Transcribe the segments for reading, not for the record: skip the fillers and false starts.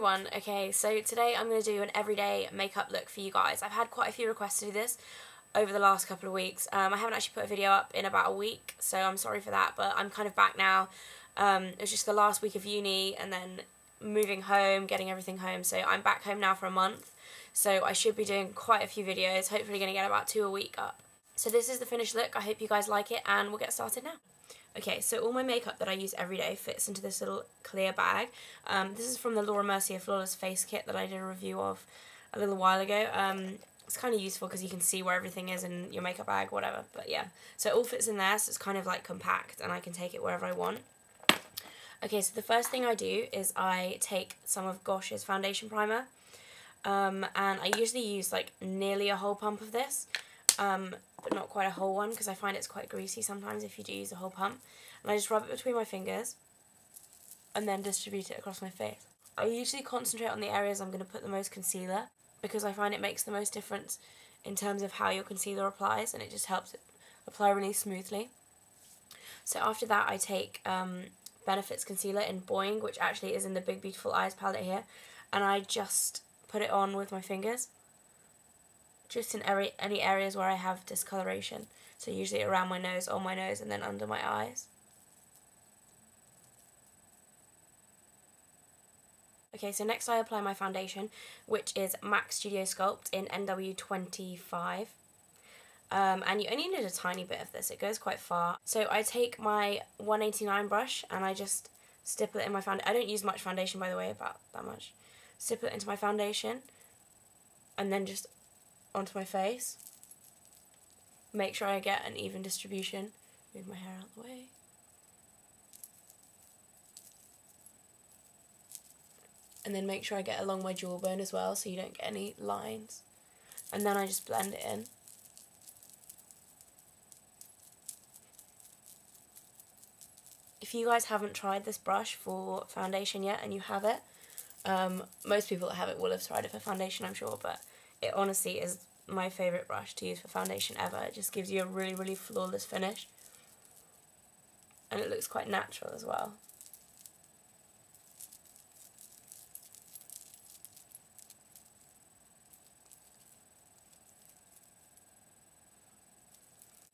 everyone. Okay, so today I'm going to do an everyday makeup look for you guys. I've had quite a few requests to do this over the last couple of weeks. I haven't actually put a video up in about a week, so I'm sorry for that, but I'm kind of back now. It was just the last week of uni and then moving home, getting everything home, so I'm back home now for a month. So I should be doing quite a few videos, hopefully going to get about 2 a week up. So this is the finished look. I hope you guys like it, and we'll get started now. Okay, so all my makeup that I use every day fits into this little clear bag. This is from the Laura Mercier Flawless Face Kit that I did a review of a little while ago. It's kind of useful because you can see where everything is in your makeup bag, whatever. But yeah, so it all fits in there, so it's kind of like compact and I can take it wherever I want. Okay, so the first thing I do is I take some of Gosh's foundation primer. And I usually use like nearly a whole pump of this. But not quite a whole one because I find it's quite greasy sometimes if you do use a whole pump. And I just rub it between my fingers and then distribute it across my face. I usually concentrate on the areas I'm going to put the most concealer because I find it makes the most difference in terms of how your concealer applies, and it just helps it apply really smoothly. So after that I take Benefit's concealer in Boing, which actually is in the Big Beautiful Eyes palette here, and I just put it on with my fingers. Just in any areas where I have discoloration. So usually around my nose, on my nose, and then under my eyes. Okay, so next I apply my foundation, which is MAC Studio Sculpt in NW25. And you only need a tiny bit of this, it goes quite far. So I take my 189 brush and I just stipple it in my foundation. I don't use much foundation, by the way, about that much. Stipple it into my foundation and then just onto my face. Make sure I get an even distribution. Move my hair out of the way. And then make sure I get along my jawbone as well so you don't get any lines. And then I just blend it in. If you guys haven't tried this brush for foundation yet and you have it, most people that have it will have tried it for foundation, I'm sure, but it honestly is my favourite brush to use for foundation ever. It just gives you a really, really flawless finish. And it looks quite natural as well.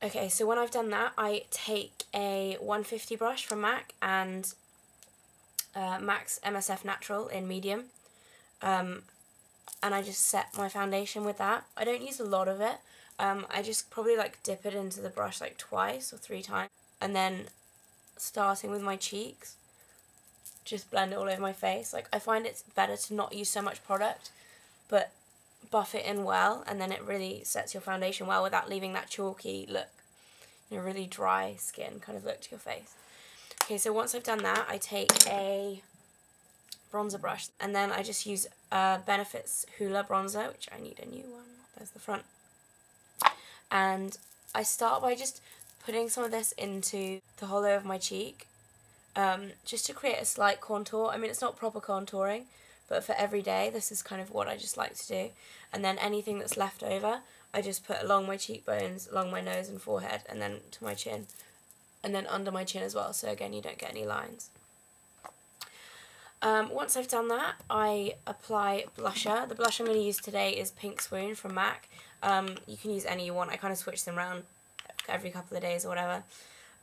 Okay, so when I've done that, I take a 150 brush from MAC and MAC's MSF Natural in medium. And I just set my foundation with that. I don't use a lot of it. I just probably like dip it into the brush like twice or 3 times. And then starting with my cheeks, just blend it all over my face. Like, I find it's better to not use so much product, but buff it in well, and then it really sets your foundation well without leaving that chalky look, you know, really dry skin kind of look to your face. Okay, so once I've done that, I take a bronzer brush, and then I just use Benefit's Hoola bronzer, which I need a new one. There's the front. And I start by just putting some of this into the hollow of my cheek, just to create a slight contour. I mean, it's not proper contouring, but for every day, this is kind of what I just like to do. And then anything that's left over, I just put along my cheekbones, along my nose and forehead, and then to my chin, and then under my chin as well, so again, you don't get any lines. Once I've done that, I apply blusher. The blush I'm going to use today is Pink Swoon from MAC. You can use any you want. I kind of switch them around every couple of days or whatever.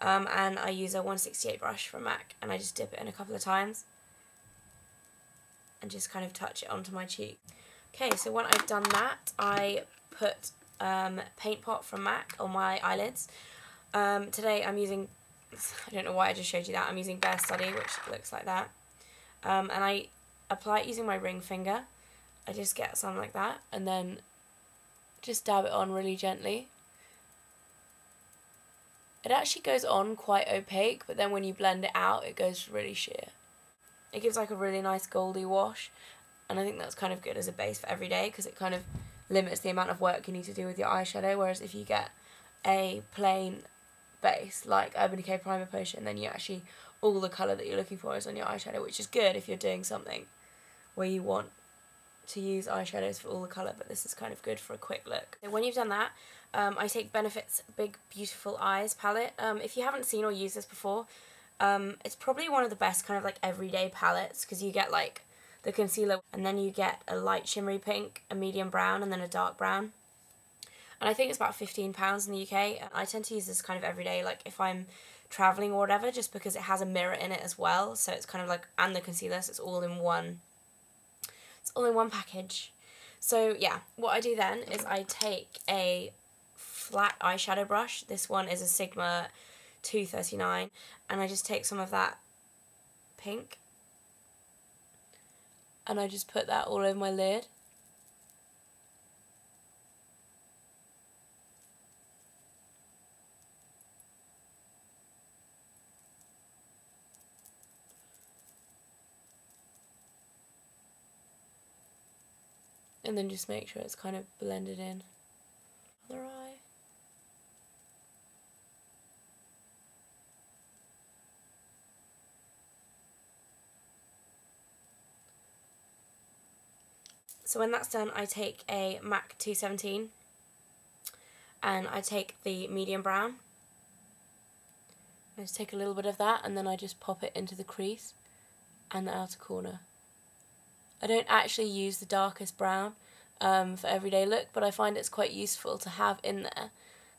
And I use a 168 brush from MAC, and I just dip it in a couple of times and just kind of touch it onto my cheek. Okay, so when I've done that, I put Paint Pot from MAC on my eyelids. Today I'm using, I don't know why I just showed you that, I'm using Bare Study, which looks like that. And I apply it using my ring finger. I just get some like that and then just dab it on really gently. It actually goes on quite opaque, but then when you blend it out, it goes really sheer. It gives like a really nice goldy wash, and I think that's kind of good as a base for every day because it kind of limits the amount of work you need to do with your eyeshadow, whereas if you get a plain base like Urban Decay Primer Potion, then you actually, all the colour that you're looking for is on your eyeshadow, which is good if you're doing something where you want to use eyeshadows for all the colour, but this is kind of good for a quick look. So when you've done that, I take Benefit's Big Beautiful Eyes palette. If you haven't seen or used this before, it's probably one of the best kind of like everyday palettes because you get like the concealer, and then you get a light shimmery pink, a medium brown, and then a dark brown. And I think it's about £15 in the UK. I tend to use this kind of every day, like if I'm travelling or whatever, just because it has a mirror in it as well. So it's kind of like, and the concealer, so it's all in one. It's all in one package. So yeah, what I do then is I take a flat eyeshadow brush. This one is a Sigma 239, and I just take some of that pink and I just put that all over my lid. And then just make sure it's kind of blended in. Other eye. So when that's done, I take a MAC 217 and I take the medium brown. I just take a little bit of that and then I just pop it into the crease and the outer corner. I don't actually use the darkest brown for everyday look, but I find it's quite useful to have in there,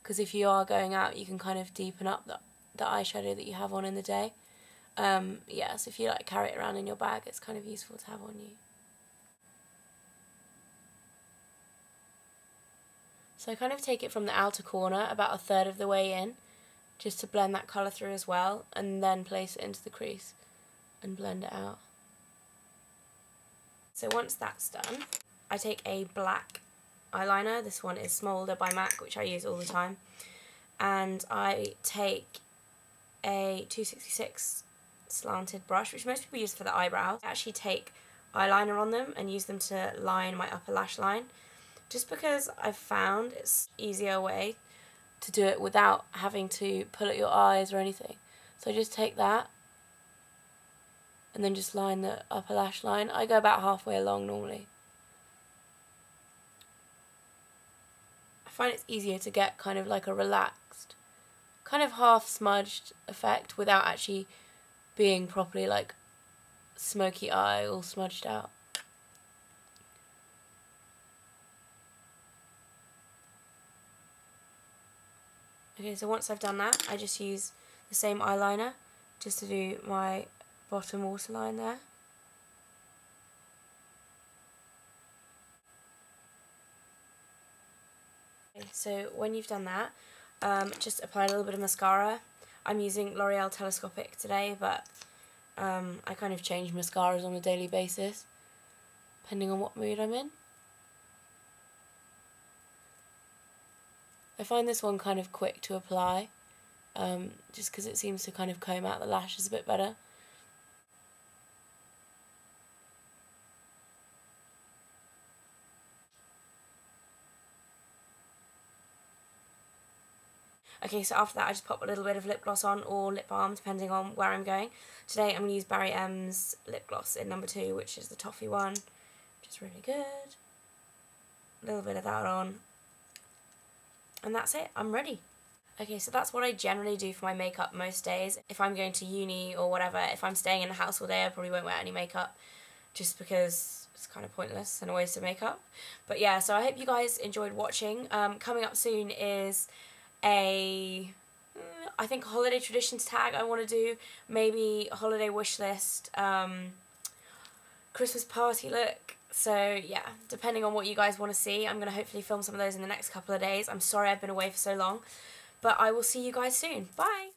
because if you are going out you can kind of deepen up the eyeshadow that you have on in the day. Yeah, so if you like carry it around in your bag, it's kind of useful to have on you. So I kind of take it from the outer corner, about a third of the way in, just to blend that colour through as well, and then place it into the crease and blend it out. So once that's done, I take a black eyeliner. This one is Smolder by MAC, which I use all the time. And I take a 266 slanted brush, which most people use for the eyebrows. I actually take eyeliner on them and use them to line my upper lash line, just because I've found it's an easier way to do it without having to pull at your eyes or anything. So I just take that and then just line the upper lash line. I go about halfway along normally. I find it's easier to get kind of like a relaxed, kind of half smudged effect without actually being properly like smoky eye all smudged out. Okay, so once I've done that, I just use the same eyeliner just to do my bottom waterline there. Okay, so when you've done that, just apply a little bit of mascara. I'm using L'Oreal Telescopic today, but I kind of change mascaras on a daily basis, depending on what mood I'm in. I find this one kind of quick to apply, just because it seems to kind of comb out the lashes a bit better. Okay, so after that I just pop a little bit of lip gloss on, or lip balm, depending on where I'm going. Today I'm going to use Barry M's lip gloss in number 2, which is the toffee one, which is really good. A little bit of that on. And that's it, I'm ready. Okay, so that's what I generally do for my makeup most days. If I'm going to uni or whatever, if I'm staying in the house all day, I probably won't wear any makeup, just because it's kind of pointless and a waste of makeup. But yeah, so I hope you guys enjoyed watching. Coming up soon is I think holiday traditions tag I want to do, maybe holiday wish list, Christmas party look. So yeah, depending on what you guys want to see, I'm going to hopefully film some of those in the next couple of days. I'm sorry I've been away for so long, but I will see you guys soon. Bye!